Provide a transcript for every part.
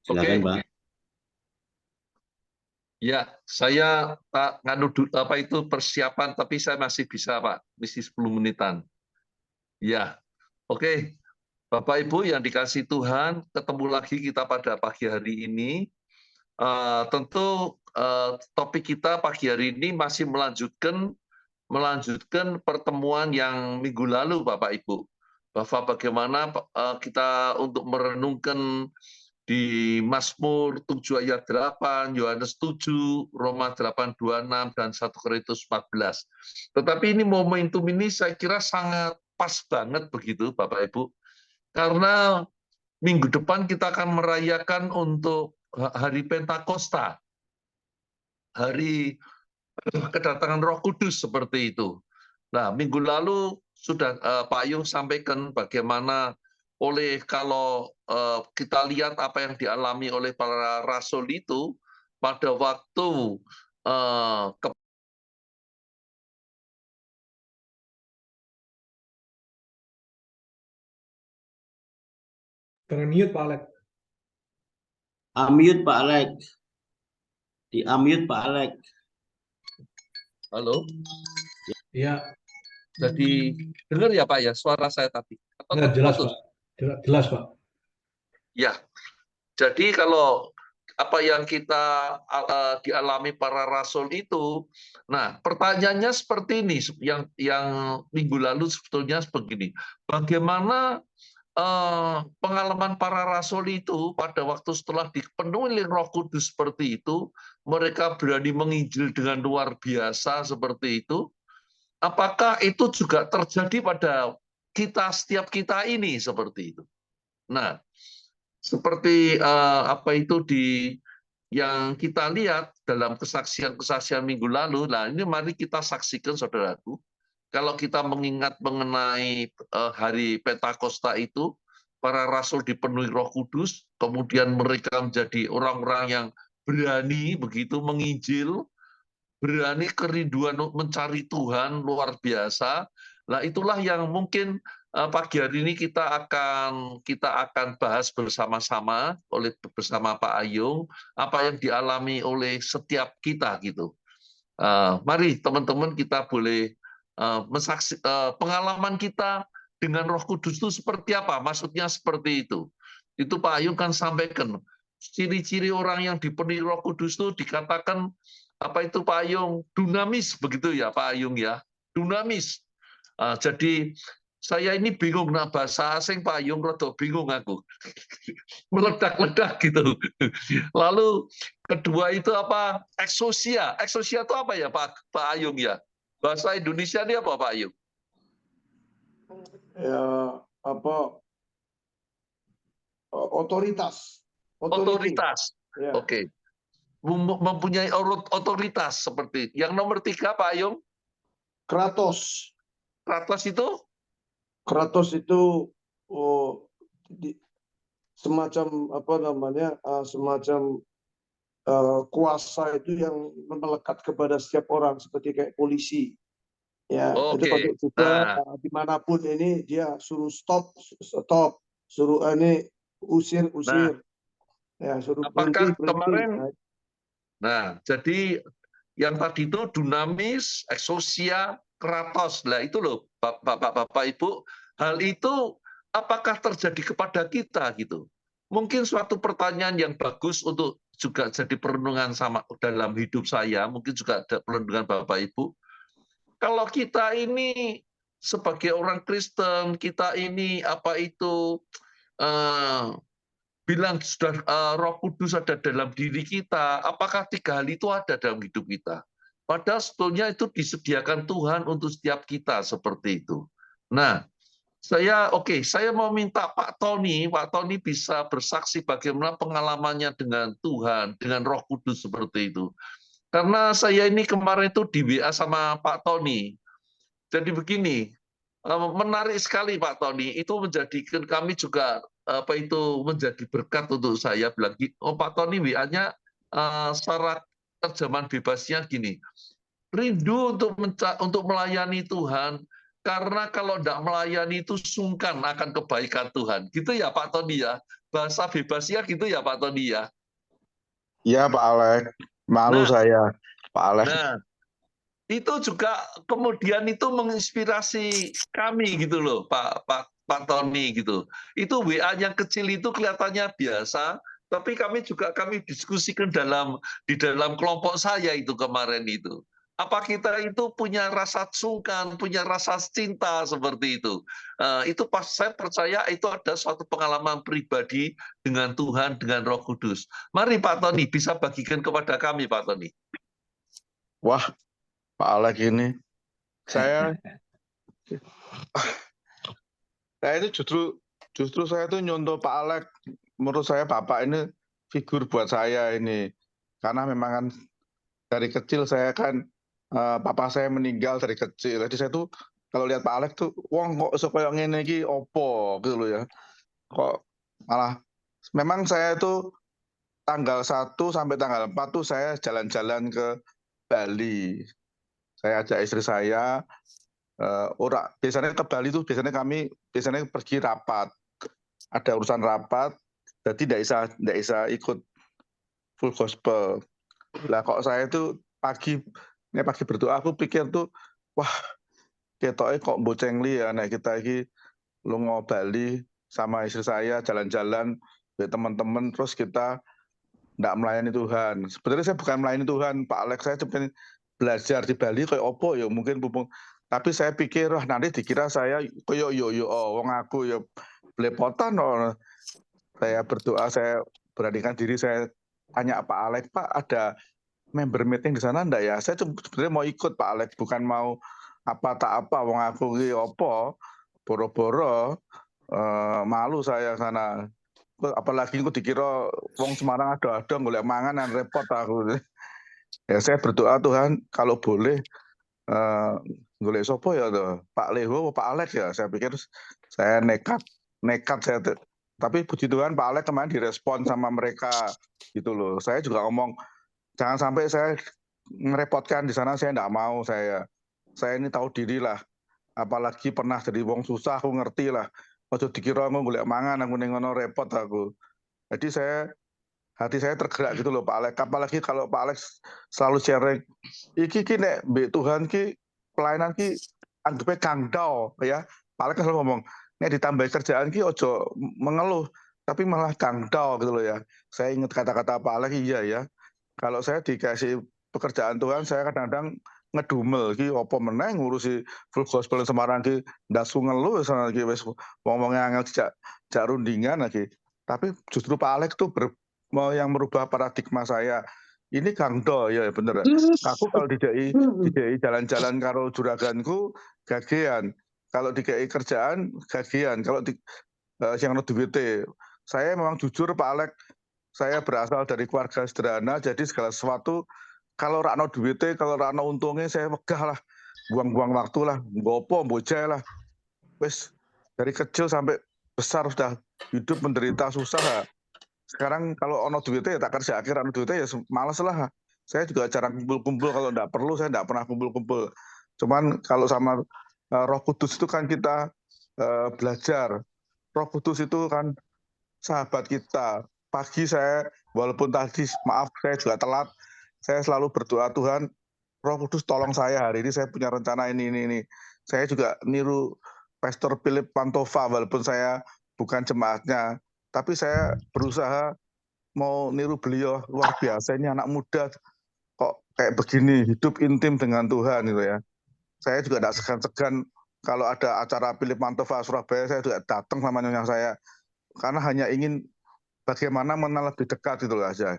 Silakan, Oke. Pak. Ya, saya tak nganu apa itu persiapan, tapi saya masih bisa, Pak. Mesti 10 menitan. Ya, oke. Bapak Ibu yang dikasih Tuhan, ketemu lagi kita pada pagi hari ini. Tentu topik kita pagi hari ini masih melanjutkan pertemuan yang minggu lalu, Bapak Ibu. Bahwa bagaimana kita untuk merenungkan di Mazmur 7 ayat 8, Yohanes 7, Roma 8:26, dan 1 Korintus 14. Tetapi ini momentum ini saya kira sangat pas banget begitu Bapak Ibu. Karena minggu depan kita akan merayakan untuk hari Pentakosta. Hari kedatangan Roh Kudus seperti itu. Nah, minggu lalu sudah Pak Yung sampaikan bagaimana kalau kita lihat apa yang dialami oleh para rasul itu pada waktu Termute Pak Alex. Unmute Pak Alex. Di unmute Pak Alex. Halo. Ya. Jadi dengar ya Pak ya suara saya tadi? Atau Nah, jelas putus? Pak. Jelas Pak. Ya. Jadi kalau apa yang kita dialami para rasul itu, nah pertanyaannya seperti ini, yang minggu lalu sebetulnya begini, bagaimana pengalaman para rasul itu pada waktu setelah dipenuhi oleh Roh Kudus seperti itu, mereka berani menginjil dengan luar biasa seperti itu. Apakah itu juga terjadi pada setiap kita ini seperti itu? Nah, seperti apa itu yang kita lihat dalam kesaksian-kesaksian minggu lalu, nah ini mari kita saksikan saudaraku. Kalau kita mengingat mengenai hari Pentakosta itu, para rasul dipenuhi Roh Kudus, kemudian mereka menjadi orang-orang yang berani begitu menginjil, berani kerinduan mencari Tuhan luar biasa. Nah, itulah yang mungkin pagi hari ini kita akan bahas bersama-sama bersama Pak Ayung apa yang dialami oleh setiap kita gitu. Mari teman-teman kita boleh pengalaman kita dengan Roh Kudus itu seperti apa? Maksudnya seperti itu. Itu Pak Ayung kan sampaikan ciri-ciri orang yang dipenuhi Roh Kudus itu dikatakan apa itu Pak Ayung? Dunamis begitu ya Pak Ayung ya. Dunamis. Jadi saya ini bingung, nah bahasa asing Pak Ayung rada bingung aku. Meledak-ledak gitu. Lalu kedua itu apa? Eksosia. Eksosia itu apa ya Pak Ayung ya? Bahasa Indonesia ini apa Pak Ayung? Ya, apa? Otoritas. Otoritas. Ya. Oke. Mempunyai otoritas seperti itu. Yang nomor 3 Pak Ayung? Kratos. Kratos itu? Kratos itu semacam apa namanya? Semacam kuasa itu yang melekat kepada setiap orang seperti kayak polisi. Ya, itu pakai juga dimanapun ini dia suruh stop, suruh ini usir. Ya, suruh apakah berhenti. Kemarin? Nah, jadi yang tadi itu dunamis, eksosia, kratos. Nah, itu loh, Bapak Ibu, hal itu apakah terjadi kepada kita gitu? Mungkin suatu pertanyaan yang bagus untuk juga jadi perenungan sama dalam hidup saya, mungkin juga ada perenungan Bapak Ibu. Kalau kita ini sebagai orang Kristen, kita ini apa itu bilang sudah Roh Kudus ada dalam diri kita, apakah 3 hal itu ada dalam hidup kita? Padahal sebetulnya itu disediakan Tuhan untuk setiap kita seperti itu. Nah, saya mau minta Pak Tony bisa bersaksi bagaimana pengalamannya dengan Tuhan, dengan Roh Kudus seperti itu. Karena saya ini kemarin itu di WA sama Pak Tony. Jadi begini, menarik sekali Pak Tony, itu menjadikan kami juga apa itu menjadi berkat untuk saya. Bilang, oh Pak Tony WA-nya secara terjemahan bebasnya gini, rindu untuk melayani Tuhan, karena kalau tidak melayani itu sungkan akan kebaikan Tuhan. Gitu ya Pak Tony ya. bahasa bebasnya gitu ya Pak Tony ya. Iya Pak Alex, malu Nah, saya Pak Alex. Nah, itu juga kemudian itu menginspirasi kami gitu loh, Pak Tony gitu. Itu WA yang kecil itu kelihatannya biasa, tapi kami diskusikan di dalam kelompok saya itu kemarin itu. Apa kita itu punya rasa sungkan, punya rasa cinta seperti itu? Itu saya percaya itu ada suatu pengalaman pribadi dengan Tuhan, dengan Roh Kudus. Mari Pak Tony bisa bagikan kepada kami, Pak Tony. Wah, Pak Alex ini, saya itu justru saya tuh nyontoh Pak Alex. Menurut saya Bapak ini figur buat saya ini, karena memang kan dari kecil saya kan papa saya meninggal dari kecil. Jadi saya tuh kalau lihat Pak Alex tuh, wong kok supaya ngene iki opo gitu loh ya. Kok malah memang saya tuh tanggal 1 sampai tanggal 4 tuh saya jalan-jalan ke Bali. Saya ajak istri saya, biasanya ke Bali tuh kami biasanya pergi rapat. Ada urusan rapat, jadi tidak bisa ikut full gospel. Lah kok saya tuh pagi berdoa aku pikir tuh, wah ketoknya kok bocengli ya, nek kita iki lunga Bali sama istri saya jalan-jalan ke teman-teman, terus kita nggak melayani Tuhan. Sebenarnya saya bukan melayani Tuhan, Pak Alex, saya cuma belajar di Bali kayak opo ya mungkin pupung. Tapi saya pikir wah nanti dikira saya koyo yo wong aku ya belepotan. Saya berdoa, saya beranikan diri, saya tanya Pak Alex, Pak ada member meeting di sana enggak ya? Saya sebenarnya mau ikut Pak Alex, bukan mau apa wong aku ki opo, boro-boro malu saya sana. Apalagi aku dikira wong Semarang ada golek mangan repot aku. Ya saya berdoa Tuhan kalau boleh golek sopo ya tuh, Pak Leho, Pak Alex ya. Saya pikir saya nekat saya. Tapi puji Tuhan Pak Alex kemarin direspon sama mereka gitu loh. Saya juga ngomong jangan sampai saya merepotkan di sana, saya enggak mau. Saya ini tahu diri lah. Apalagi pernah jadi wong susah, aku ngerti lah. Ojo dikira aku golek mangan, aku ning ngono repot aku. Jadi hati saya tergerak gitu loh Pak Alex. Apalagi kalau Pak Alex selalu sharing, iki nek mbek Tuhan ki pelayanan ki anggapnya kangdau ya. Pak Alex selalu ngomong, nek ditambah kerjaan ki ojo mengeluh, tapi malah kangdau gitu loh ya. Saya ingat kata-kata Pak Alex, iya ya. Kalau saya dikasih pekerjaan Tuhan, saya kadang-kadang ngedumel ki opo meneh ngurusi full gospel Semarang ki ndasu ngeluh sana ki wis ngomongnya angel jak rundingan lagi. Tapi justru Pak Alex tuh yang merubah paradigma saya. Ini kangdo ya bener. Aku kalau didai jalan-jalan karo juraganku gagean. Kalau dikei kerjaan gagean. Kalau yang duwite, saya memang jujur Pak Alex, saya berasal dari keluarga sederhana, jadi segala sesuatu kalau rakno duwite, kalau rakno untungnya saya wegah lah, buang-buang waktu lah, ngopo bocah lah. Wes dari kecil sampai besar sudah hidup menderita susah lah. Sekarang kalau ono duitnya ya tak kerja akhir, ono duitnya ya males lah. Saya juga jarang kumpul-kumpul, kalau enggak perlu saya enggak pernah kumpul-kumpul. Cuman kalau sama Roh Kudus itu kan kita belajar. Roh Kudus itu kan sahabat kita. Pagi saya, walaupun tadi maaf saya juga telat, saya selalu berdoa Tuhan, Roh Kudus tolong saya hari ini, saya punya rencana ini. Saya juga niru Pastor Philip Pantova, walaupun saya bukan jemaatnya, tapi saya berusaha mau niru beliau. Luar biasa, ini anak muda kok kayak begini, hidup intim dengan Tuhan gitu ya. Saya juga tidak segan-segan kalau ada acara Philip Pantova Surabaya, saya juga datang sama nyonya saya, karena hanya ingin bagaimana mengenal lebih dekat itu aja.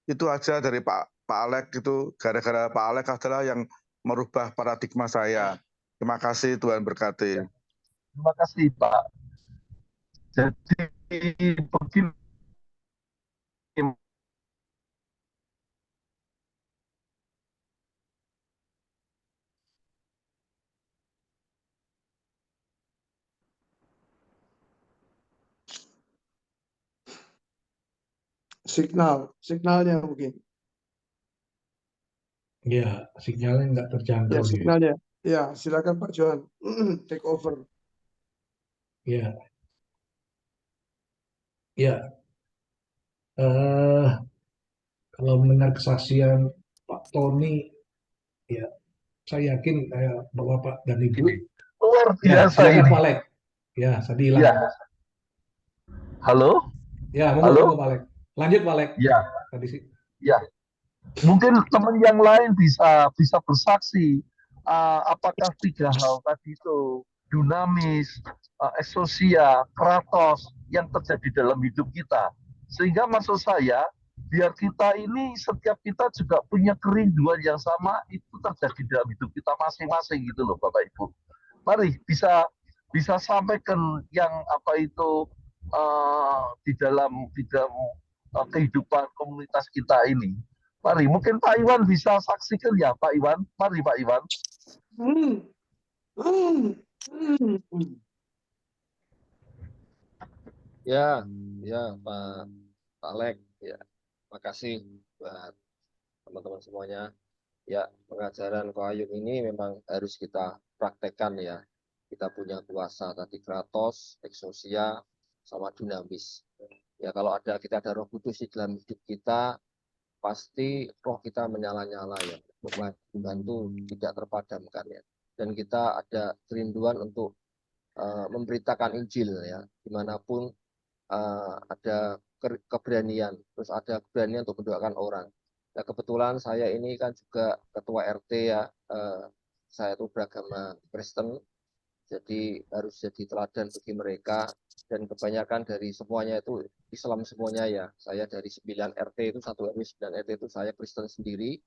Itu aja dari Pak Alex, itu gara-gara Pak Alex adalah yang merubah paradigma saya. Terima kasih, Tuhan berkati. Terima kasih Pak. Jadi begini, signalnya mungkin. Ya, sinyalnya nggak terjangkau. Ya, signalnya. Ya, silakan Pak Johan, take over. Ya, Eh, kalau mendengar kesaksian Pak Tony, ya saya yakin bahwa Pak dan Ibu. Ini luar Ya, biasa silakan ini. Pak Lek. Ya, tadi hilang. Ya, halo, Ya, monggo, halo, monggo Pak Lek. Lanjut Pak Lek. ya, Tadi sih. ya. Mungkin teman yang lain bisa bersaksi apakah 3 hal tadi itu dunamis, exousia, kratos yang terjadi dalam hidup kita. Sehingga maksud saya biar kita ini setiap kita juga punya kerinduan yang sama itu terjadi dalam hidup kita masing-masing gitu loh Bapak Ibu. Mari bisa sampaikan yang apa itu di dalam kehidupan komunitas kita ini. Mari, mungkin Pak Iwan bisa saksikan ya, Pak Iwan. Mari, Pak Iwan. Ya, ya Pak Alek, ya, makasih buat teman-teman semuanya. Ya, pengajaran Koayung ini memang harus kita praktekkan ya. Kita punya kuasa tadi kratos, exousia, sama dunamis. Ya, kalau kita ada Roh Kudus di dalam hidup kita, pasti roh kita menyala-nyala ya, membantu tidak terpadamkan ya. Dan kita ada kerinduan untuk memberitakan Injil ya, dimanapun ada keberanian, terus ada keberanian untuk mendoakan orang. Nah, kebetulan saya ini kan juga ketua RT ya, saya itu beragama Kristen, jadi harus jadi teladan bagi mereka, dan kebanyakan dari semuanya itu Islam semuanya ya. Saya dari 9 RT itu, 1 RW 9 RT itu saya Kristen sendiri,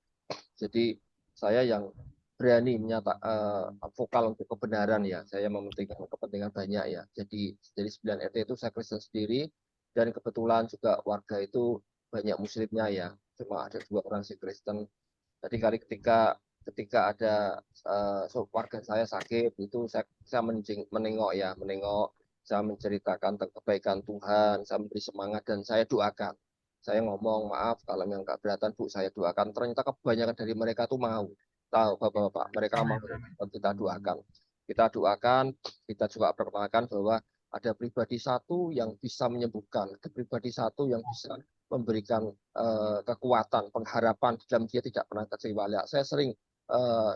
jadi saya yang berani vokal untuk kebenaran ya. Saya mementingkan kepentingan banyak ya. Jadi dari 9 RT itu saya Kristen sendiri, dan kebetulan juga warga itu banyak muslimnya ya. Cuma ada 2 orang sih Kristen. Jadi ketika ada warga saya sakit itu saya menengok, saya menceritakan tentang kebaikan Tuhan, saya memberi semangat dan saya doakan. Saya ngomong, maaf kalau yang nggak beratan Bu, saya doakan. Ternyata kebanyakan dari mereka tuh mau. Tahu Bapak-bapak, mereka mau kita doakan. Kita doakan, kita juga perkenalkan bahwa ada pribadi satu yang bisa menyembuhkan, ada pribadi satu yang bisa memberikan kekuatan, pengharapan dalam dia tidak pernah kecewa. Saya sering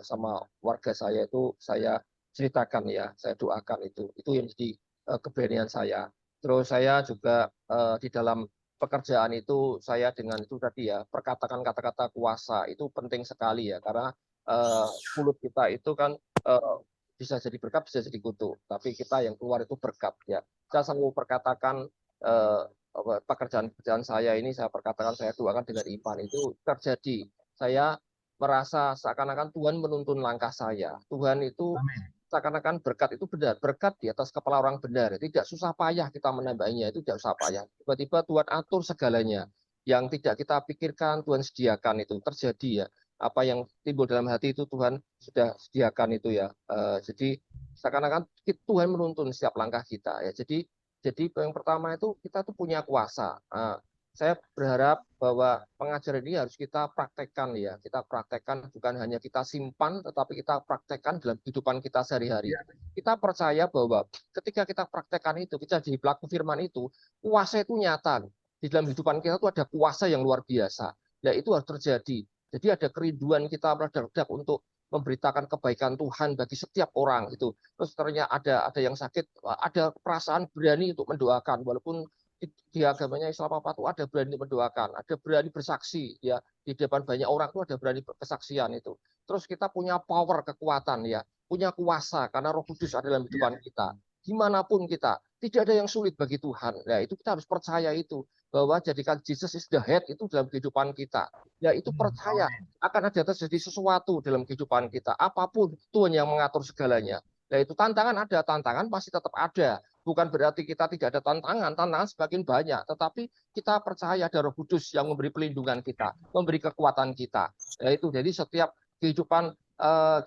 sama warga saya itu saya ceritakan ya, saya doakan itu yang jadi keberanian saya. Terus saya juga di dalam pekerjaan itu saya dengan itu tadi ya, perkataan kata-kata kuasa itu penting sekali ya, karena mulut kita itu kan bisa jadi berkat, bisa jadi kutuk, tapi kita yang keluar itu berkat ya. Saya selalu perkatakan pekerjaan saya ini, saya perkatakan, saya doakan dengan iman itu terjadi. Saya merasa seakan-akan Tuhan menuntun langkah saya. Tuhan itu seakan-akan berkat itu benar, berkat di atas kepala orang benar. Tidak susah payah kita menambahnya, itu tidak susah payah. Tiba-tiba Tuhan atur segalanya. Yang tidak kita pikirkan Tuhan sediakan itu terjadi ya. Apa yang timbul dalam hati itu Tuhan sudah sediakan itu ya. Jadi seakan-akan Tuhan menuntun setiap langkah kita ya. Jadi yang pertama itu kita tuh punya kuasa. Saya berharap bahwa pengajaran ini harus kita praktekkan ya. Kita praktekkan, bukan hanya kita simpan, tetapi kita praktekkan dalam kehidupan kita sehari-hari. Kita percaya bahwa ketika kita praktekkan itu, kita jadi pelaku firman itu, kuasa itu nyata. Di dalam kehidupan kita itu ada kuasa yang luar biasa. Nah, itu harus terjadi. Jadi ada kerinduan kita meledak-ledak untuk memberitakan kebaikan Tuhan bagi setiap orang itu. Terus ternyata ada yang sakit, ada perasaan berani untuk mendoakan, walaupun di agamanya Islam apa tuh ada berani mendoakan, ada berani bersaksi ya, di depan banyak orang tuh ada berani kesaksian itu. Terus kita punya power, kekuatan ya, punya kuasa karena Roh Kudus ada dalam kehidupan kita. Dimanapun kita, tidak ada yang sulit bagi Tuhan. Nah, itu kita harus percaya itu, bahwa jadikan Jesus is the head itu dalam kehidupan kita. Ya, itu percaya akan ada terjadi sesuatu dalam kehidupan kita. Apapun Tuhan yang mengatur segalanya. Nah, itu tantangan pasti tetap ada. Bukan berarti kita tidak ada tantangan semakin banyak, tetapi kita percaya ada Roh Kudus yang memberi pelindungan kita, memberi kekuatan kita. Yaitu jadi setiap kehidupan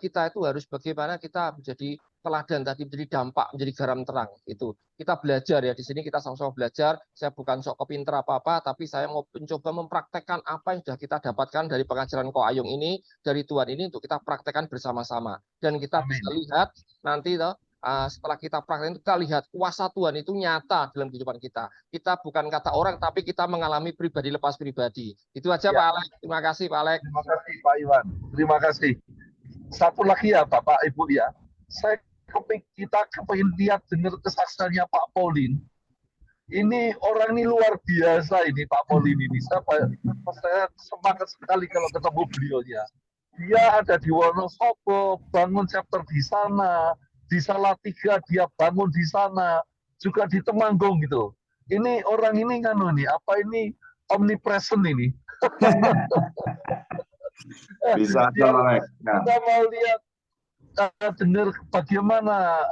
kita itu harus bagaimana kita menjadi teladan tadi, menjadi dampak, menjadi garam terang. Itu kita belajar ya, di sini kita sama-sama belajar. Saya bukan sok kepinter apa-apa, tapi saya mau mencoba mempraktekkan apa yang sudah kita dapatkan dari pengajaran Koayung ini, dari Tuhan ini, untuk kita praktekkan bersama-sama. Dan kita bisa lihat nanti setelah kita praktek kita lihat kuasa Tuhan itu nyata dalam kehidupan kita. Kita bukan kata orang, tapi kita mengalami pribadi lepas pribadi. Itu aja Ya. Pak Alex. Terima kasih Pak Alex. Terima kasih Pak Iwan. Terima kasih. Satu lagi ya Bapak Ibu ya. Kita kepingin lihat dengar kesaksiannya Pak Pauline. Ini orang ini luar biasa ini Pak Pauline ini. Saya semangat sekali kalau ketemu beliaunya. Dia ada di Wonosobo, bangun chapter di sana, di Salatiga dia bangun di sana, juga di Temanggung gitu. Ini orang ini kan ini omnipresent ini. Bisa aja, Alex. Nah. Kita mau lihat dengar bagaimana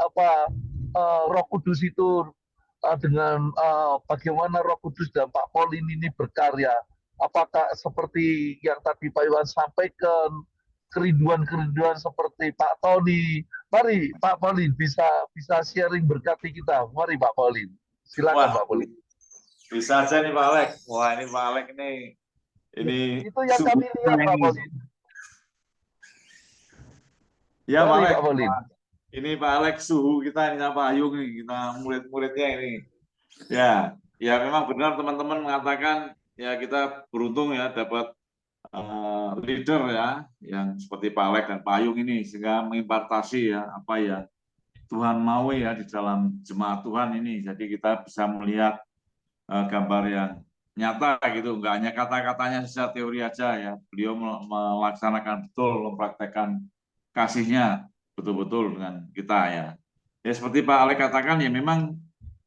Roh Kudus itu dengan bagaimana Roh Kudus dan Pak Pauline ini berkarya. Apakah seperti yang tadi Pak Iwan sampaikan, kerinduan-kerinduan seperti Pak Tony. Mari Pak Pauline bisa sharing berkati kita. Mari Pak Pauline. Silakan Pak Pauline. Bisa aja nih Pak Alex. Wah, ini Pak Alex ini itu yang kami lihat Pak Pauline. Ya Pak Alex. Ini Pak Alex suhu kita ini Pak Ayung nih, kita murid-muridnya ini. Ya memang benar teman-teman mengatakan ya kita beruntung ya dapat leader ya yang seperti Pak Alex dan Pak Ayung ini sehingga mengimpartasi ya apa ya Tuhan mau ya di dalam jemaat Tuhan ini. Jadi kita bisa melihat gambar yang nyata gitu, nggak hanya kata-katanya secara teori aja ya. Beliau melaksanakan betul, mempraktekkan kasihnya betul-betul dengan kita ya. Ya seperti Pak Alex katakan ya memang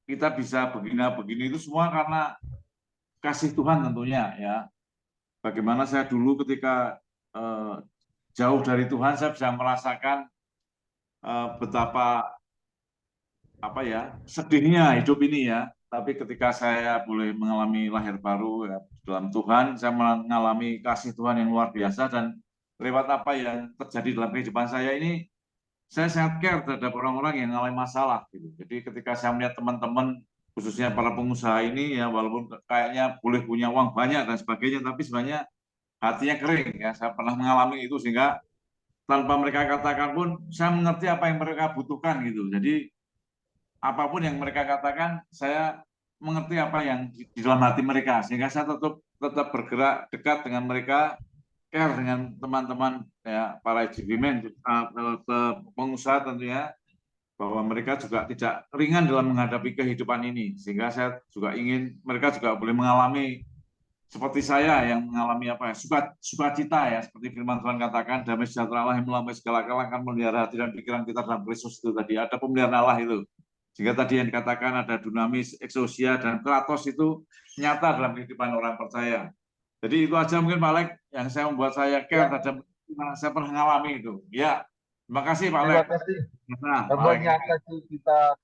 kita bisa begini itu semua karena kasih Tuhan tentunya ya. Bagaimana saya dulu ketika jauh dari Tuhan saya bisa merasakan betapa sedihnya hidup ini ya. Tapi ketika saya boleh mengalami lahir baru ya, dalam Tuhan, saya mengalami kasih Tuhan yang luar biasa dan lewat apa yang terjadi dalam kehidupan saya ini, saya sangat care terhadap orang-orang yang mengalami masalah. Gitu. Jadi ketika saya melihat teman-teman, khususnya para pengusaha ini, ya walaupun kayaknya boleh punya uang banyak dan sebagainya, tapi sebenarnya hatinya kering. Ya, saya pernah mengalami itu sehingga tanpa mereka katakan pun, saya mengerti apa yang mereka butuhkan gitu. Jadi apapun yang mereka katakan, saya mengerti apa yang di dalam hati mereka, sehingga saya tetap bergerak dekat dengan mereka, care dengan teman-teman ya para achievement pengusaha tentunya bahwa mereka juga tidak ringan dalam menghadapi kehidupan ini, sehingga saya juga ingin mereka juga boleh mengalami seperti saya yang mengalami sukacita ya, seperti firman Tuhan katakan, damai sejahtera Allah yang melampaui segala akal akan memelihara hati dan pikiran kita dalam Kristus. Itu tadi ada pemeliharaan Allah itu. Sehingga tadi yang dikatakan ada dunamis, eksosia, dan kratos itu nyata dalam kehidupan orang percaya. Jadi itu aja mungkin Pak Alex yang saya membuat saya care terhadap saya pernah mengalami itu. Ya, terima kasih Pak Alex. Terima kasih. Tentunya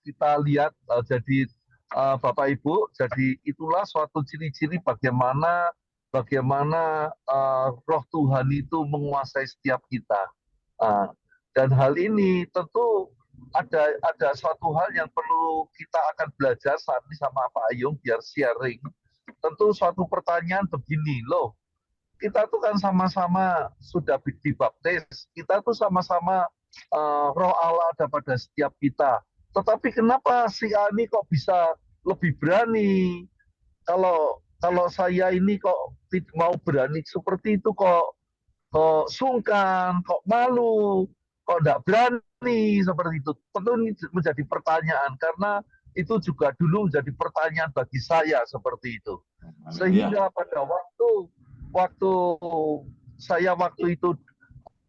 kita lihat jadi Bapak Ibu, jadi itulah suatu ciri-ciri bagaimana Roh Tuhan itu menguasai setiap kita. Dan hal ini tentu ada suatu hal yang perlu kita akan belajar saat ini sama Pak Ayung biar sharing. Tentu suatu pertanyaan begini, loh, kita tuh kan sama-sama sudah dibaptis, kita tuh sama-sama Roh Allah ada pada setiap kita. Tetapi kenapa si A ini kok bisa lebih berani? Kalau saya ini kok tidak mau berani seperti itu, kok sungkan, kok malu, kok tidak berani seperti itu. Tentu ini menjadi pertanyaan karena itu juga dulu menjadi pertanyaan bagi saya seperti itu. Sehingga pada waktu saya itu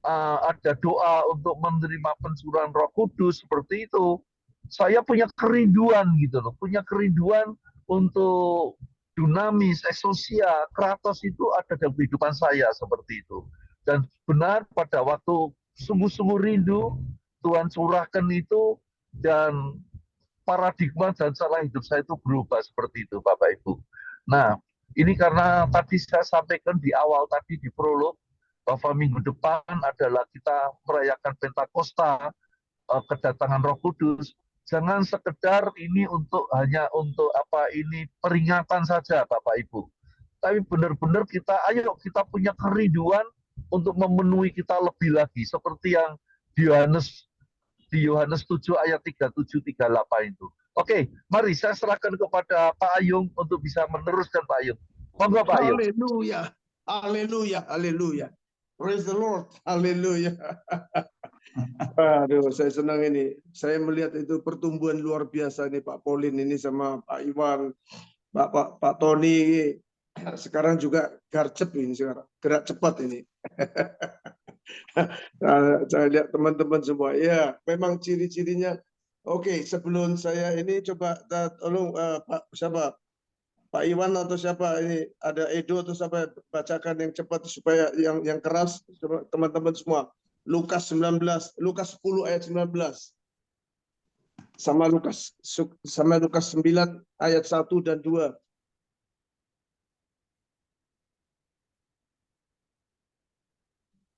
ada doa untuk menerima pencurahan Roh Kudus seperti itu, saya punya kerinduan gitu loh, punya kerinduan untuk dunamis, eksosia, kratos itu ada dalam kehidupan saya seperti itu. Dan benar pada waktu sungguh-sungguh rindu Tuhan curahkan itu dan paradigma dan cara hidup saya itu berubah seperti itu Bapak Ibu. Nah, ini karena tadi saya sampaikan di awal tadi di prolog bahwa minggu depan adalah kita merayakan Pentakosta, kedatangan Roh Kudus. Jangan sekedar ini hanya untuk peringatan saja Bapak Ibu. Tapi benar-benar ayo kita punya kerinduan untuk memenuhi kita lebih lagi seperti yang Yohanes di Yohanes 7 ayat 37 38 itu. Oke, mari saya serahkan kepada Pak Ayung untuk bisa meneruskan Pak Ayung. Monggo Pak Ayung. Haleluya. Haleluya. Haleluya. Praise the Lord. Haleluya. Aduh, saya senang ini. Saya melihat itu pertumbuhan luar biasa nih Pak Polin ini sama Pak Iwan, Pak Tony. Sekarang juga garcep ini sekarang, gerak cepat ini. Nah, saya lihat teman-teman semua. Ya, memang ciri-cirinya. Oke, sebelum saya ini coba tolong Pak siapa? Pak Iwan atau siapa ini, ada Edo atau siapa, bacakan yang cepat supaya yang keras teman-teman semua. Lukas 19, Lukas 10 ayat 19. Sama Lukas 9 ayat 1 dan 2.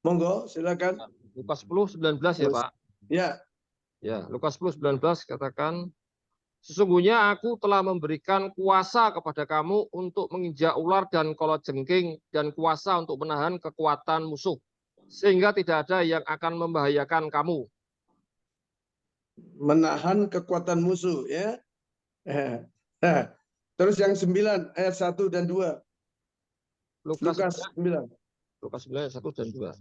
Monggo, silakan. Lukas 10, 19 ya Pak. Ya. Ya, Lukas 10, 19 katakan, sesungguhnya aku telah memberikan kuasa kepada kamu untuk menginjak ular dan kalajengking dan kuasa untuk menahan kekuatan musuh, sehingga tidak ada yang akan membahayakan kamu. Menahan kekuatan musuh, ya. Terus yang 9 ayat 1 dan 2. Lukas 9. Lukas 9 ayat 1 dan 2.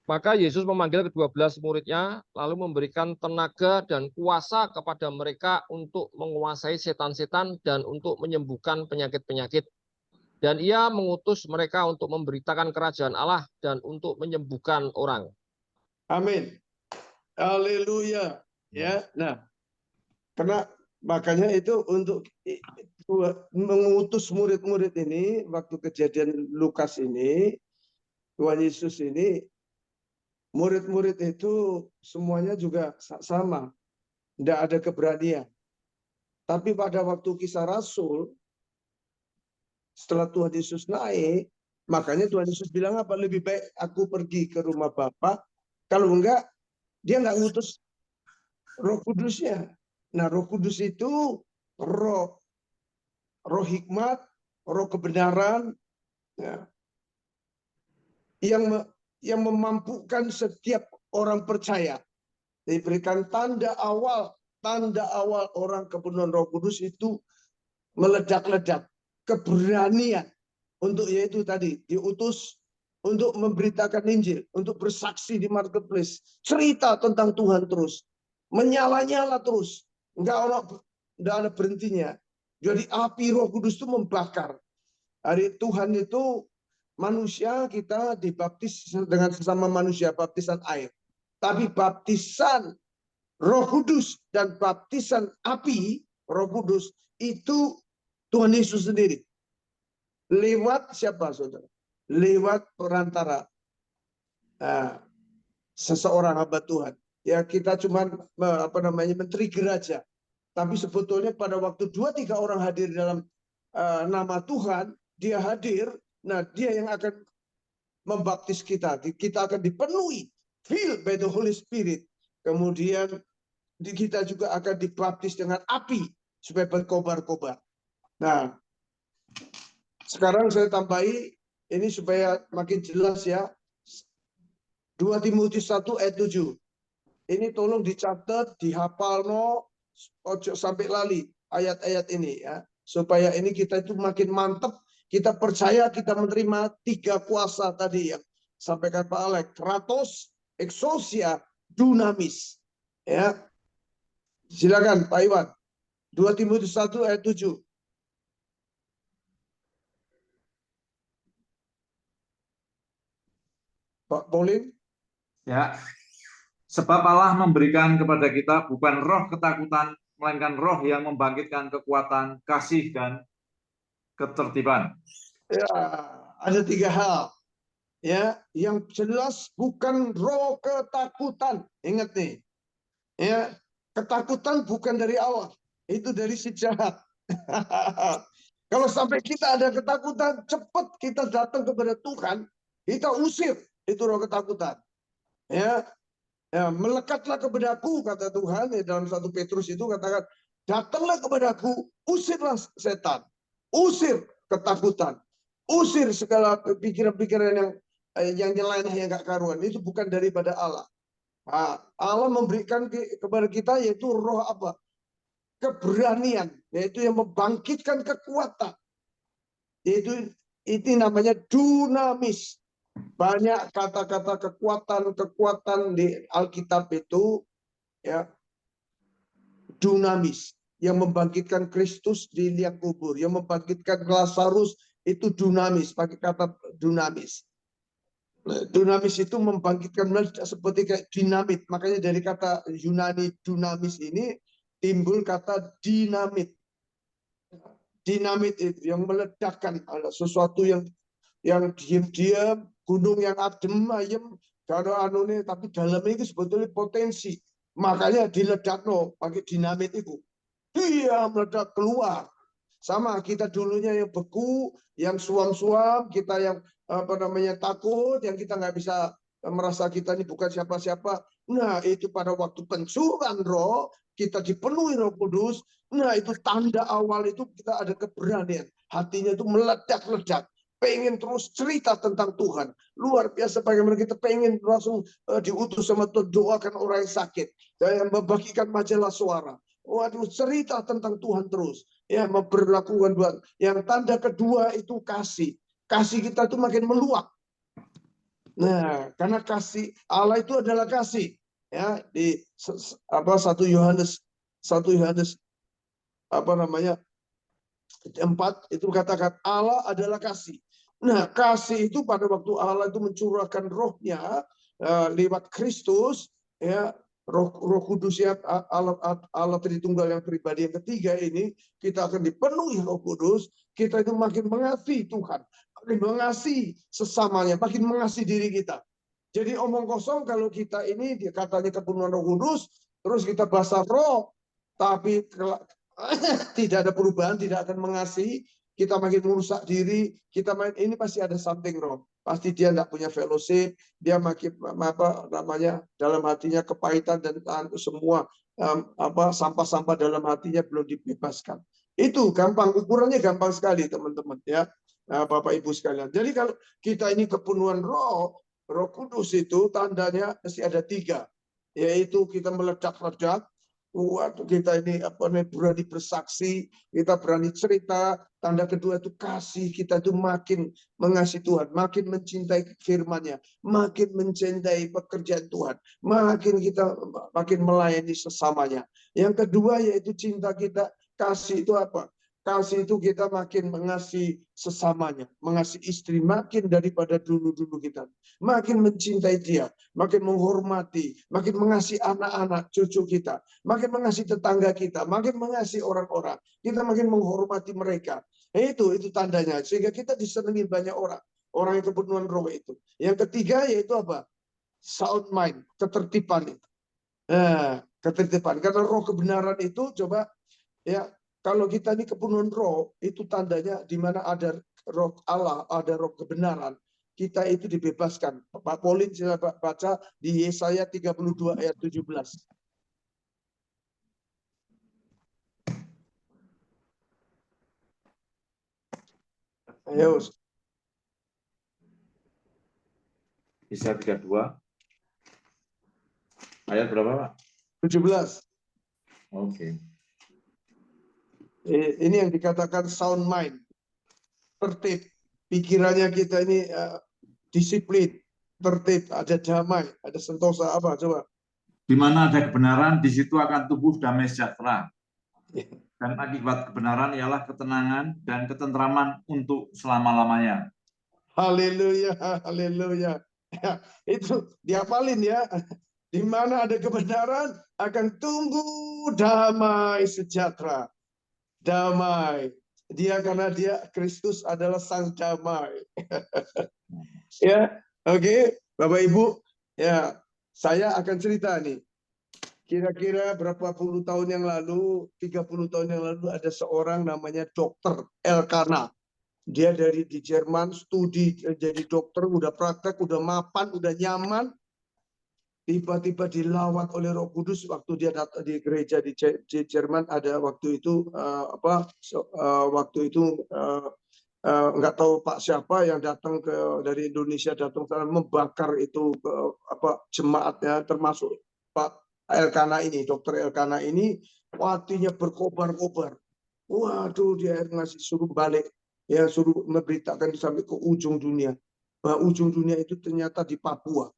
Maka Yesus memanggil ke-12 muridnya, lalu memberikan tenaga dan kuasa kepada mereka untuk menguasai setan-setan dan untuk menyembuhkan penyakit-penyakit. Dan ia mengutus mereka untuk memberitakan kerajaan Allah dan untuk menyembuhkan orang. Amin. Haleluya. Ya, nah, karena makanya itu untuk mengutus murid-murid ini waktu kejadian Lukas ini, Tuhan Yesus ini, murid-murid itu semuanya juga sama, tidak ada keberanian. Tapi pada waktu Kisah Rasul, setelah Tuhan Yesus naik, makanya Tuhan Yesus bilang apa? Lebih baik aku pergi ke rumah Bapa. Kalau enggak, dia enggak ngutus Roh Kudusnya. Nah, Roh Kudus itu roh hikmat, roh kebenaran, ya, yang memampukan setiap orang percaya. Diberikan tanda awal orang kepenuhan Roh Kudus itu meledak-ledak, keberanian untuk yaitu tadi diutus untuk memberitakan Injil, untuk bersaksi di marketplace, cerita tentang Tuhan terus, menyala-nyala terus, enggak ada berhentinya. Jadi api Roh Kudus itu membakar. Hari Tuhan itu manusia kita dibaptis dengan sesama manusia, baptisan air. Tapi baptisan Roh Kudus dan baptisan api Roh Kudus itu Tuhan Yesus sendiri. Lewat siapa, saudara? Lewat perantara seseorang hamba Tuhan. Ya, kita cuma men-trigger aja. Tapi sebetulnya pada waktu 2-3 orang hadir dalam nama Tuhan, dia hadir. Nah, dia yang akan membaptis kita. Kita akan dipenuhi, filled by the Holy Spirit. Kemudian kita juga akan dibaptis dengan api supaya berkobar-kobar. Nah, sekarang saya tambahi ini supaya makin jelas ya. 2 Timotius 1 ayat 7. Ini tolong dicatat, dihafal, ojo sampai lali ayat-ayat ini ya. Supaya ini kita itu makin mantap, kita percaya kita menerima 3 kuasa tadi yang sampaikan Pak Alek, kratos, exousia, dunamis. Ya. Silakan Pak Iwan. 2 Timotius 1 ayat 7. Pak Polin. Ya. Sebab Allah memberikan kepada kita bukan roh ketakutan, melainkan roh yang membangkitkan kekuatan, kasih, dan ketertiban. Ya, ada 3 hal. Ya, yang jelas bukan roh ketakutan. Ingat nih. Ya, ketakutan bukan dari Allah. Itu dari si jahat. Kalau sampai kita ada ketakutan, cepat kita datang kepada Tuhan, kita usir itu roh ketakutan. Ya, melekatlah kepadaku, kata Tuhan ya, dalam 1 Petrus itu katakan, datanglah kepadaku, usirlah setan, usir ketakutan, usir segala pikiran-pikiran yang yang nyeleneh yang gak karuan. Itu bukan daripada Allah. Nah, Allah memberikan kepada kita yaitu roh apa? Keberanian, yaitu yang membangkitkan kekuatan. Yaitu itu namanya dunamis. Banyak kata-kata kekuatan di Alkitab itu ya dunamis, yang membangkitkan Kristus di liang kubur, yang membangkitkan Lazarus itu dunamis, pakai kata dunamis. Dunamis itu membangkitkan seperti kayak dinamit. Makanya dari kata Yunani dunamis ini timbul kata dinamit. Dinamit itu yang meledakkan, ada sesuatu yang diam-diam, gunung yang adem ayem, kalau anune tapi dalamnya itu sebetulnya potensi. Makanya diledakno pakai dinamit itu. Dia meledak keluar. Sama kita dulunya yang beku, yang suam-suam, kita yang takut, yang kita nggak bisa merasa kita ini bukan siapa-siapa. Nah, itu pada waktu pencurahan roh, kita dipenuhi Roh Kudus. Nah, itu tanda awal itu kita ada keberanian. Hatinya itu meledak-ledak. Pengen terus cerita tentang Tuhan. Luar biasa bagaimana kita pengen langsung diutus sama Tuhan, doakan orang yang sakit. Dan membagikan majalah suara. Waduh, cerita tentang Tuhan terus. Ya, memperlakukan Tuhan. Yang tanda kedua itu kasih. Kasih kita itu makin meluap. Nah, karena kasih Allah itu adalah kasih. Ya, di 1 Yohanes 4 itu katakan Allah adalah kasih. Nah, kasih itu pada waktu Allah itu mencurahkan rohnya lewat Kristus, ya, Roh Kudus ya, Allah Tritunggal yang pribadi yang ketiga ini, kita akan dipenuhi Roh Kudus, kita itu makin mengasihi Tuhan, makin mengasihi sesamanya, makin mengasihi diri kita. Jadi omong kosong kalau kita ini katanya kepenuhan Roh Kudus, terus kita bahasa roh, tapi tidak ada perubahan, tidak akan mengasihi, kita makin merusak diri, kita ini pasti ada something wrong. Pasti dia tidak punya fellowship, dia makin dalam hatinya kepahitan dan semua sampah-sampah dalam hatinya belum dibebaskan. Itu gampang, ukurannya gampang sekali teman-teman ya, Bapak Ibu sekalian. Jadi kalau kita ini kepenuhan Roh Kudus itu tandanya mesti ada 3, yaitu kita meledak-ledak. Waktu kita ini berani bersaksi, kita berani cerita. Tanda kedua itu kasih, kita itu makin mengasihi Tuhan, makin mencintai firman-Nya, makin mencintai pekerjaan Tuhan, makin melayani sesamanya. Yang kedua yaitu cinta kita, kasih itu apa? Kasih itu kita makin mengasihi sesamanya, mengasihi istri makin daripada dulu-dulu kita. Makin mencintai dia, makin menghormati, makin mengasihi anak-anak, cucu kita, makin mengasihi tetangga kita, makin mengasihi orang-orang. Kita makin menghormati mereka. Itu tandanya. Sehingga kita disenangi banyak orang. Orang yang kepenuhan roh itu. Yang ketiga yaitu apa? Sound mind, ketertiban itu. Ketertiban. Karena roh kebenaran itu coba ya, kalau kita ini kepenuhan roh, itu tandanya di mana ada roh Allah, ada roh kebenaran, kita itu dibebaskan. Pak Polin saya baca di Yesaya 32 ayat 17. Ayo. Yesaya 32 ayat berapa, Pak? 17. Oke. Ini yang dikatakan sound mind, tertib, pikirannya kita ini disiplin, tertib, ada damai, ada sentosa apa coba? Di mana ada kebenaran, di situ akan tumbuh damai sejahtera. Dan akibat kebenaran ialah ketenangan dan ketentraman untuk selama-lamanya. Haleluya, haleluya. Ya, itu dihafalin ya. Di mana ada kebenaran akan tumbuh damai sejahtera. Damai. Karena dia Kristus adalah sang damai. Ya, oke, Bapak Ibu. Ya, saya akan cerita nih. Kira-kira berapa puluh tahun yang lalu, 30 tahun yang lalu ada seorang namanya Dokter Elkana. Dia di Jerman studi jadi dokter, udah praktek, udah mapan, udah nyaman. Tiba-tiba dilawat oleh Roh Kudus waktu dia datang di gereja di Jerman. Ada waktu itu nggak tahu Pak siapa yang datang dari Indonesia datang sana membakar itu jemaatnya, termasuk Pak Elkana ini, Dokter Elkana ini, hatinya berkobar-kobar. Waduh, dia ngasih suruh balik, ya suruh memberitakan sampai ke ujung dunia. Bahwa ujung dunia itu ternyata di Papua.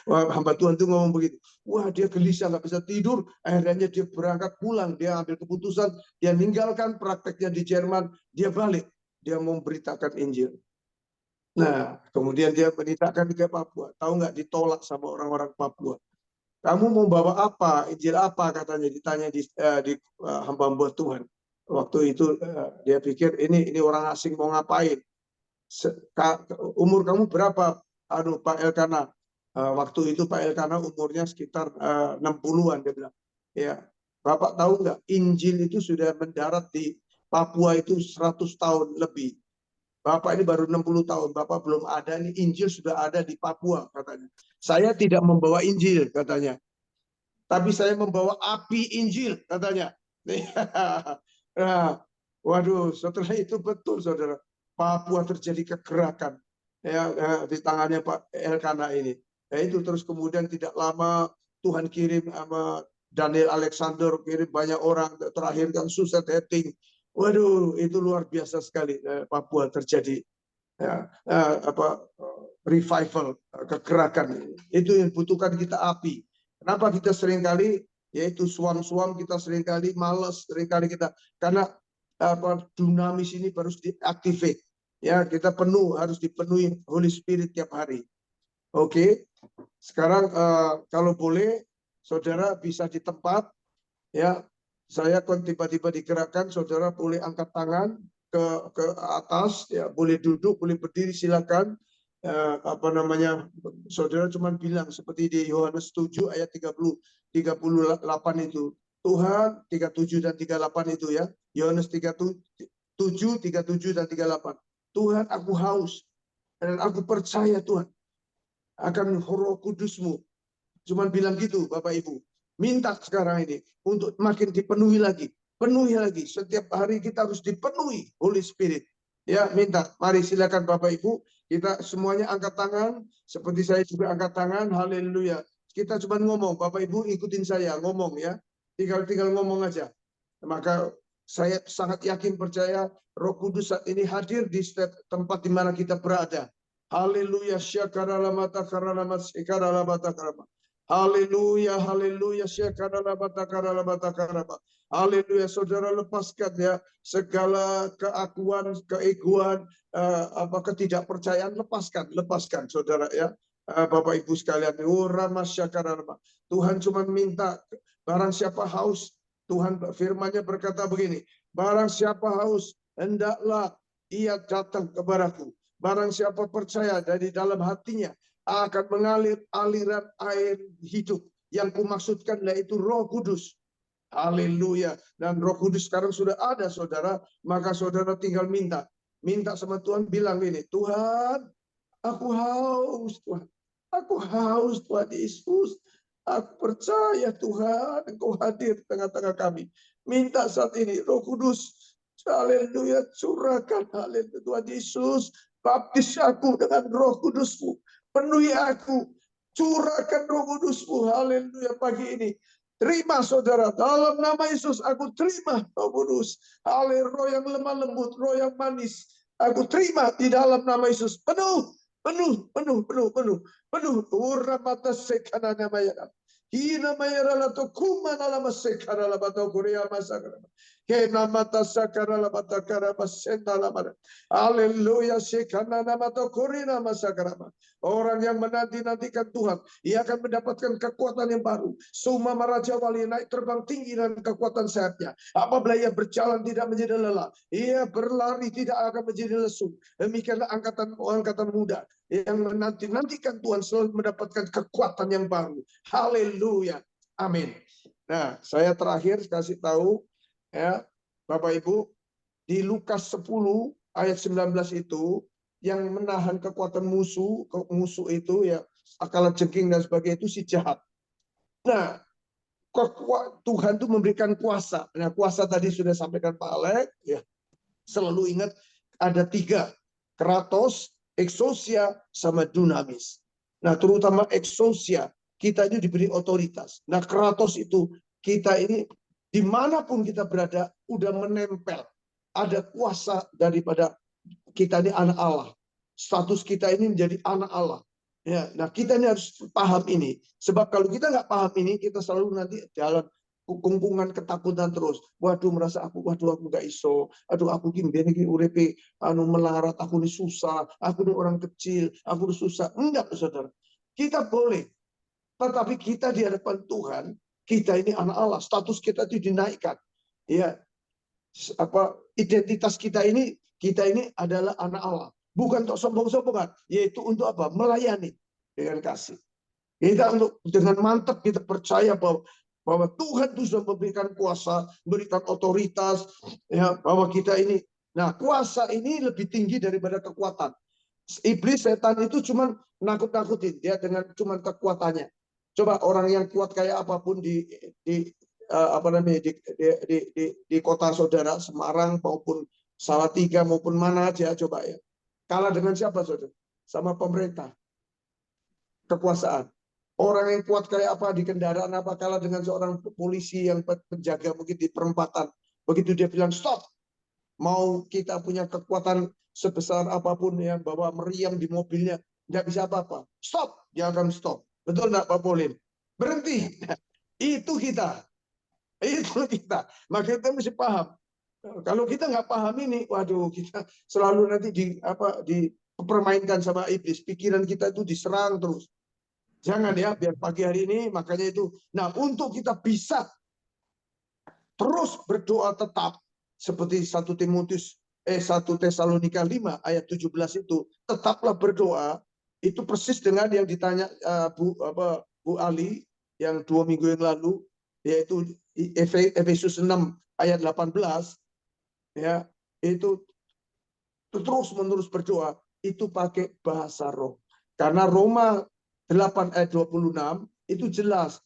Wah, hamba Tuhan itu ngomong begitu. Wah, dia gelisah, nggak bisa tidur. Akhirnya dia berangkat pulang. Dia ambil keputusan. Dia meninggalkan prakteknya di Jerman. Dia balik. Dia mau memberitakan Injil. Nah, kemudian dia menitahkan ke Papua. Tahu nggak, ditolak sama orang-orang Papua. Kamu mau bawa apa? Injil apa katanya? Ditanya di hamba-hamba Tuhan. Waktu itu dia pikir ini orang asing mau ngapain? Umur kamu berapa? Aduh, Pak Elkana. Waktu itu Pak Elkana umurnya sekitar 60-an, dia bilang. Ya, Bapak tahu nggak? Injil itu sudah mendarat di Papua itu 100 tahun lebih. Bapak ini baru 60 tahun, Bapak belum ada, ini Injil sudah ada di Papua, katanya. Saya tidak membawa Injil, katanya. Tapi saya membawa api Injil, katanya. Nah, waduh, setelah itu betul, saudara. Papua terjadi kegerakan di tangannya Pak Elkana ini. Ya, itu terus kemudian tidak lama Tuhan kirim sama Daniel Alexander, kirim banyak orang, terakhir kan Suset Hetting. Waduh, itu luar biasa sekali. Papua terjadi revival, kegerakan. Itu yang butuhkan kita api. Kenapa kita seringkali yaitu suam-suam, kita seringkali malas, seringkali kita karena dunamis ini harus diaktifkan. Ya, kita harus dipenuhi Holy Spirit tiap hari. Oke. Sekarang kalau boleh saudara bisa di tempat, ya. Saya tiba-tiba digerakkan, saudara boleh angkat tangan ke atas, ya, boleh duduk, boleh berdiri, silakan. Saudara cuma bilang seperti di Yohanes 7 ayat 38 itu. Tuhan 37 dan 38 itu, ya. Yohanes 37, 37 dan 38. Tuhan, aku haus dan aku percaya Tuhan akan Roh Kudus-Mu. Cuman bilang gitu, Bapak Ibu. Minta sekarang ini untuk makin dipenuhi lagi. Penuhi lagi. Setiap hari kita harus dipenuhi Holy Spirit. Ya, minta. Mari silakan Bapak Ibu. Kita semuanya angkat tangan. Seperti saya juga angkat tangan. Haleluya. Kita cuma ngomong. Bapak Ibu ikutin saya. Ngomong, ya. Tinggal ngomong aja. Maka saya sangat yakin percaya Roh Kudus saat ini hadir di setiap tempat di mana kita berada. Haleluya. Syakaralamata karalamat sekaralamata karama. Haleluya, haleluya. Syakaralamata karalamat karama. Haleluya. Saudara lepaskan, ya, segala keakuan, keegoan, ketidakpercayaan, lepaskan saudara, ya. Bapak Ibu sekalian, Tuhan cuma minta barang siapa haus. Tuhan firman-Nya berkata begini, barang siapa haus, hendaklah ia datang kepadaku. Barang siapa percaya dari dalam hatinya akan mengalir aliran air hidup. Yang kumaksudkan yaitu Roh Kudus. Haleluya. Dan Roh Kudus sekarang sudah ada, saudara. Maka saudara tinggal minta. Minta sama Tuhan, bilang ini, Tuhan, aku haus, Tuhan. Aku haus, Tuhan Yesus. Aku percaya Tuhan, Engkau hadir di tengah-tengah kami. Minta saat ini, Roh Kudus, haleluya, curahkan, haleluya, Tuhan Yesus, baptis aku dengan Roh Kudus-Mu, penuhi aku, curahkan Roh Kudus-Mu, haleluya, pagi ini. Terima saudara, dalam nama Yesus aku terima Roh Kudus, haleluya, roh yang lemah lembut, roh yang manis, aku terima di dalam nama Yesus, penuh. Uramata sekanana mayara. Hina mayara lato kumana lama sekara labato kuria masakara. Kena mata sakara labata kara masenda lamara. Haleluya, sekanana mato kurina masakara. Orang yang menanti-nantikan Tuhan, ia akan mendapatkan kekuatan yang baru. Suma Raja Wali naik terbang tinggi dan kekuatan sayapnya. Apabila ia berjalan tidak menjadi lelah, ia berlari tidak akan menjadi lesu. Demikianlah angkatan muda yang menanti-nantikan Tuhan selalu mendapatkan kekuatan yang baru. Haleluya. Amin. Nah, saya terakhir kasih tahu, ya, Bapak Ibu, di Lukas 10 ayat 19 itu, yang menahan kekuatan musuh itu, ya, akal jengking dan sebagainya, itu si jahat. Nah, Tuhan itu memberikan kuasa. Nah, kuasa tadi sudah sampaikan Pak Alek, ya. Selalu ingat ada 3, kratos, exousia, sama dunamis. Nah, terutama exousia, kita ini diberi otoritas. Nah, kratos itu kita ini dimanapun kita berada udah menempel. Ada kuasa daripada kita ini anak Allah. Status kita ini menjadi anak Allah. Ya, nah kita ini harus paham ini. Sebab kalau kita nggak paham ini, kita selalu nanti dalam kungkungan ketakutan terus. Waduh, merasa waduh aku nggak iso. Aduh, aku gini urepe melarat, aku ini susah. Aku ini orang kecil, aku ini susah. Enggak, saudara. Kita boleh. Tetapi kita di hadapan Tuhan, kita ini anak Allah. Status kita itu dinaikkan. Ya, identitas kita ini adalah anak Allah. Bukan untuk sombong-sombongan, yaitu untuk apa? Melayani dengan kasih. Kita untuk dengan mantap kita percaya bahwa Tuhan itu sudah memberikan kuasa, memberikan otoritas, ya, bahwa kita ini. Nah, kuasa ini lebih tinggi daripada kekuatan. Iblis, setan itu cuma nakut-nakutin dia dengan cuma kekuatannya. Coba orang yang kuat kayak apapun di kota saudara, Semarang maupun Salatiga maupun mana aja, coba ya. Kalah dengan siapa, saudara? Sama pemerintah. Kekuasaan. Orang yang kuat kayak apa di kendaraan apa kalah dengan seorang polisi yang penjaga mungkin di perempatan. Begitu dia bilang stop. Mau kita punya kekuatan sebesar apapun yang bawa meriam di mobilnya, nggak bisa apa-apa. Stop, dia akan stop. Betul nggak, Pak Polin? Berhenti. Itu kita. Itu kita. Maka kita mesti paham. Kalau kita nggak paham ini, waduh, kita selalu nanti dipermainkan sama iblis. Pikiran kita itu diserang terus. Jangan ya, biar pagi hari ini, makanya itu. Nah, untuk kita bisa terus berdoa tetap, seperti 1 Tesalonika 5 ayat 17 itu, tetaplah berdoa. Itu persis dengan yang ditanya Bu Ali yang 2 minggu yang lalu, yaitu Efesus 6 ayat 18. Ya, itu terus-menerus berdoa, itu pakai bahasa roh. Karena Roma 8 ayat 26 itu jelas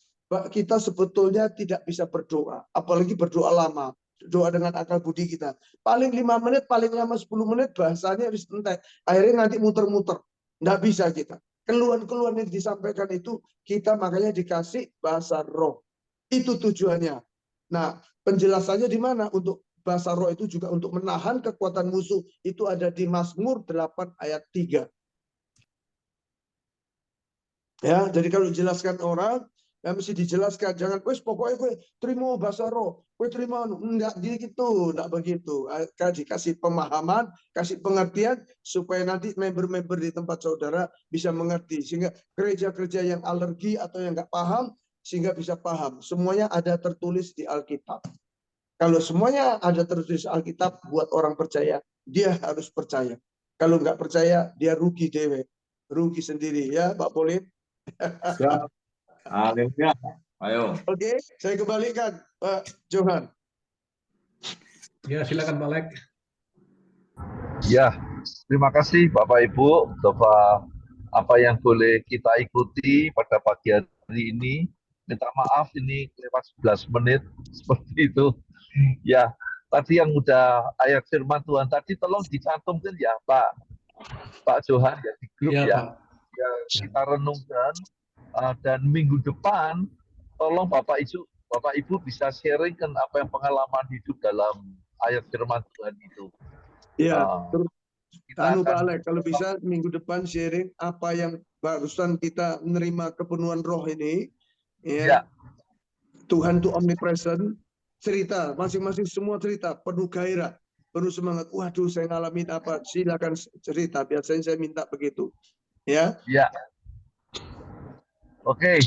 kita sebetulnya tidak bisa berdoa, apalagi berdoa lama, doa dengan akal budi kita. Paling 5 menit, paling lama 10 menit bahasanya harus entek. Akhirnya nanti muter-muter. Nggak bisa kita. Keluhan-keluhan yang disampaikan itu kita makanya dikasih bahasa roh. Itu tujuannya. Nah, penjelasannya di mana? Untuk bahasa roh itu juga untuk menahan kekuatan musuh. Itu ada di Mazmur 8 ayat 3. Ya, jadi kalau dijelaskan orang, ya mesti dijelaskan. Jangan, wes pokoknya gue terima bahasa roh. Gue terima, enggak gitu, enggak begitu. Dikasih pemahaman, kasih pengertian, supaya nanti member-member di tempat saudara bisa mengerti. Sehingga gereja-gereja yang alergi atau yang enggak paham, sehingga bisa paham. Semuanya ada tertulis di Alkitab. Kalau semuanya ada tertulis Alkitab, buat orang percaya, dia harus percaya. Kalau nggak percaya, dia rugi dewe. Rugi sendiri, ya Pak Polin. Siap. Haleluya. Ayo. Oke, saya kembalikan Pak Johan. Ya, silakan Pak Lek. Ya, terima kasih Bapak Ibu Bapak apa yang boleh kita ikuti pada pagi hari ini. Minta maaf ini lewat 11 menit seperti itu. Ya, tadi yang udah ayat firman Tuhan tadi tolong dicantumkan ya Pak Johan ya di grup ya. Ya kita renungkan dan minggu depan tolong Bapak Ibu bisa sharingkan apa yang pengalaman hidup dalam ayat firman Tuhan itu. Iya, Pak Alek, kalau bisa minggu depan sharing apa yang barusan kita menerima kepenuhan roh ini. Ya. Tuhan itu omnipresent. Cerita, masing-masing semua cerita, penuh gairah, penuh semangat. Waduh, saya ngalamin apa? Silakan cerita. Biasanya saya minta begitu. Ya. Ya. Oke.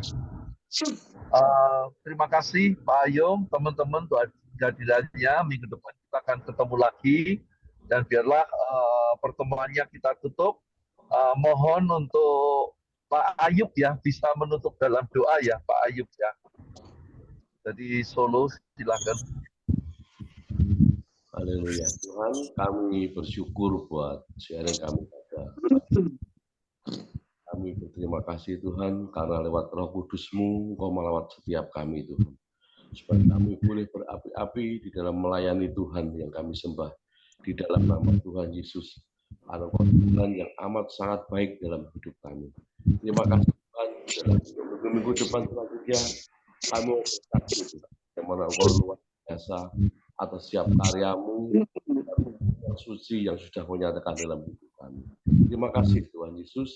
Terima kasih Pak Ayung, teman-teman untuk kehadirannya. Minggu depan kita akan ketemu lagi dan biarlah pertemuannya kita tutup. Mohon untuk Pak Ayub ya bisa menutup dalam doa ya Pak Ayub ya. Jadi Solo silakan. Haleluya. Tuhan, kami bersyukur buat sharing kami pada kami berterima kasih Tuhan karena lewat Roh Kudus-Mu Engkau melawat setiap kami Tuhan. Supaya kami boleh berapi-api di dalam melayani Tuhan yang kami sembah. di dalam nama Tuhan Yesus. Karena Tuhan yang amat sangat baik dalam hidup kami. Terima kasih Tuhan, dalam minggu depan selanjutnya kami bersaksi bagaimana Engkau luar biasa atas setiap karyamu yang suci yang sudah menyatakan dalam hidup kami. Terima kasih Tuhan Yesus,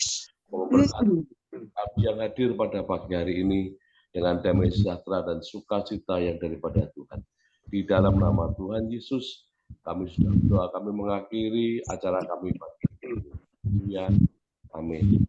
memberkati kami yang hadir pada pagi hari ini dengan damai sejahtera dan sukacita yang daripada Tuhan. Di dalam nama Tuhan Yesus, kami sudah berdoa, kami mengakhiri acara kami pagi ini. Amin.